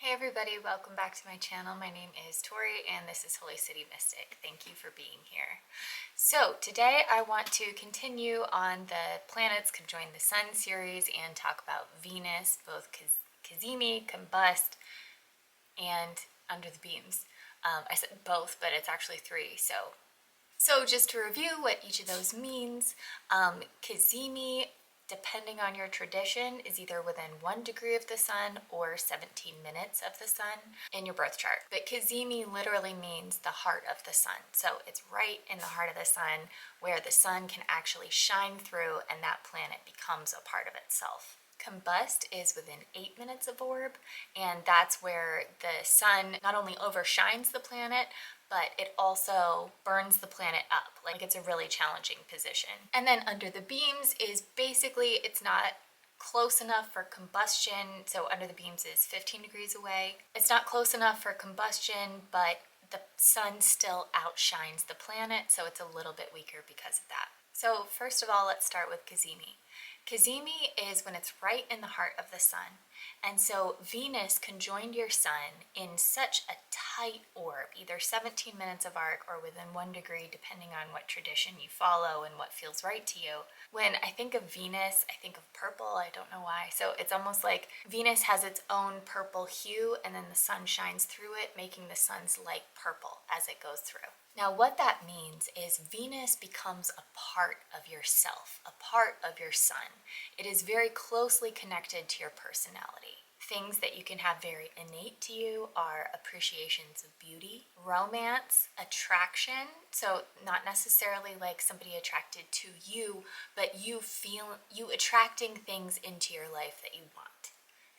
Hey everybody, welcome back to my channel. My name is Tori and this is Holy City Mystic. Thank you for being here. So today I want to continue on the planets conjoin the sun series and talk about Venus, both Cazimi, Combust, and under the beams. I said both, but it's actually three. So just to review what each of those means, Cazimi, depending on your tradition, is either within 1 degree of the sun or 17 minutes of the sun in your birth chart. But Cazimi literally means the heart of the sun. So it's right in the heart of the sun where the sun can actually shine through and that planet becomes a part of itself. Combust is within 8 minutes of orb, and that's where the sun not only overshines the planet, but it also burns the planet up. Like it's a really challenging position. And then under the beams is basically, it's not close enough for combustion. So under the beams is 15 degrees away. It's not close enough for combustion, but the sun still outshines the planet, so it's a little bit weaker because of that. So first of all, let's start with Cazimi. Cazimi is when it's right in the heart of the sun. And so Venus conjoined your sun in such a tight orb, either 17 minutes of arc or within 1 degree, depending on what tradition you follow and what feels right to you. When I think of Venus, I think of purple. I don't know why. So it's almost like Venus has its own purple hue and then the sun shines through it, making the sun's light purple as it goes through. Now what that means is Venus becomes a part of yourself, a part of your sun. It is very closely connected to your personality. Things that you can have very innate to you are appreciations of beauty, romance, attraction. So not necessarily like somebody attracted to you, but you attracting things into your life that you want.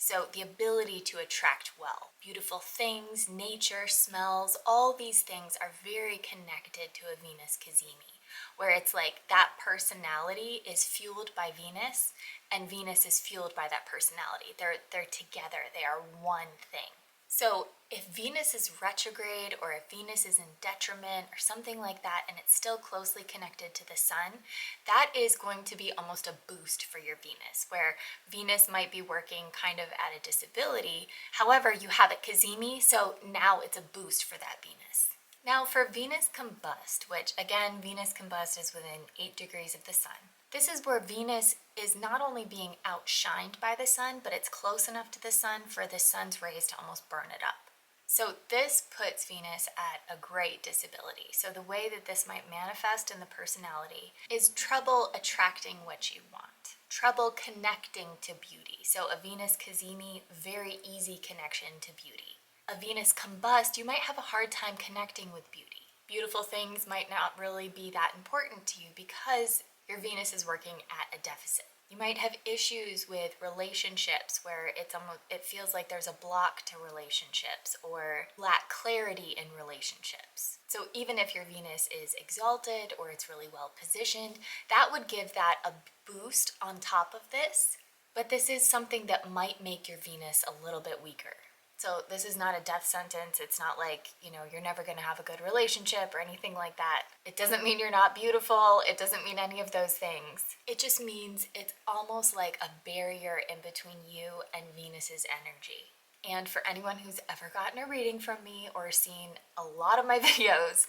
So the ability to attract well. Beautiful things, nature, smells, all these things are very connected to a Venus Cazimi, where it's like that personality is fueled by Venus and Venus is fueled by that personality. They're together, they are one thing. So if Venus is retrograde or if Venus is in detriment or something like that and it's still closely connected to the sun, that is going to be almost a boost for your Venus, where Venus might be working kind of at a disability. However, you have it Cazimi, so now it's a boost for that Venus. Now for Venus Combust, which again, Venus Combust is within 8 degrees of the sun. This is where Venus is not only being outshined by the sun, but it's close enough to the sun for the sun's rays to almost burn it up. So this puts Venus at a great disability. So the way that this might manifest in the personality is trouble attracting what you want, trouble connecting to beauty. So a Venus Cazimi, very easy connection to beauty. A Venus Combust, you might have a hard time connecting with beauty. Beautiful things might not really be that important to you because your Venus is working at a deficit. You might have issues with relationships where it feels like there's a block to relationships or lack clarity in relationships. So even if your Venus is exalted or it's really well positioned, that would give that a boost on top of this. But this is something that might make your Venus a little bit weaker. So this is not a death sentence. It's not like, you're never going to have a good relationship or anything like that. It doesn't mean you're not beautiful. It doesn't mean any of those things. It just means it's almost like a barrier in between you and Venus's energy. And for anyone who's ever gotten a reading from me or seen a lot of my videos,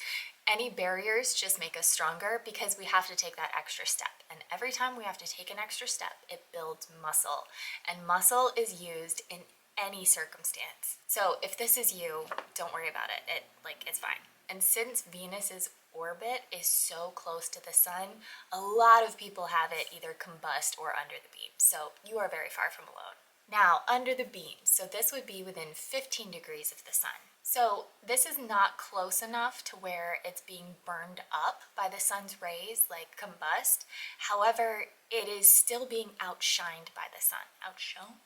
any barriers just make us stronger because we have to take that extra step. And every time we have to take an extra step, it builds muscle. And muscle is used in any circumstance. So if this is you, don't worry about it. It's fine. And since Venus's orbit is so close to the sun, a lot of people have it either combust or under the beam. So you are very far from alone. Now, under the beam. So this would be within 15 degrees of the sun. So this is not close enough to where it's being burned up by the sun's rays like combust. However, it is still being outshined by the sun. Outshined.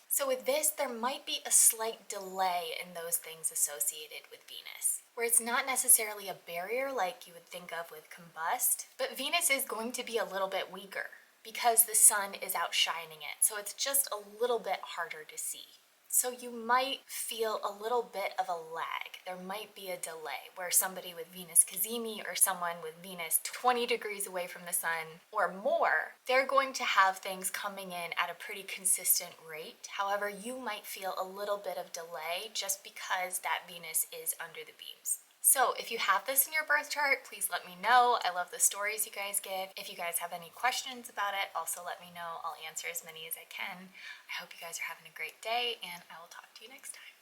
So with this, there might be a slight delay in those things associated with Venus, where it's not necessarily a barrier like you would think of with combust, but Venus is going to be a little bit weaker because the sun is outshining it, so it's just a little bit harder to see. So you might feel a little bit of a lag. There might be a delay where somebody with Venus Cazimi or someone with Venus 20 degrees away from the sun or more, they're going to have things coming in at a pretty consistent rate. However, you might feel a little bit of delay just because that Venus is under the beams. So if you have this in your birth chart, please let me know. I love the stories you guys give. If you guys have any questions about it, also let me know. I'll answer as many as I can. I hope you guys are having a great day, and I will talk to you next time.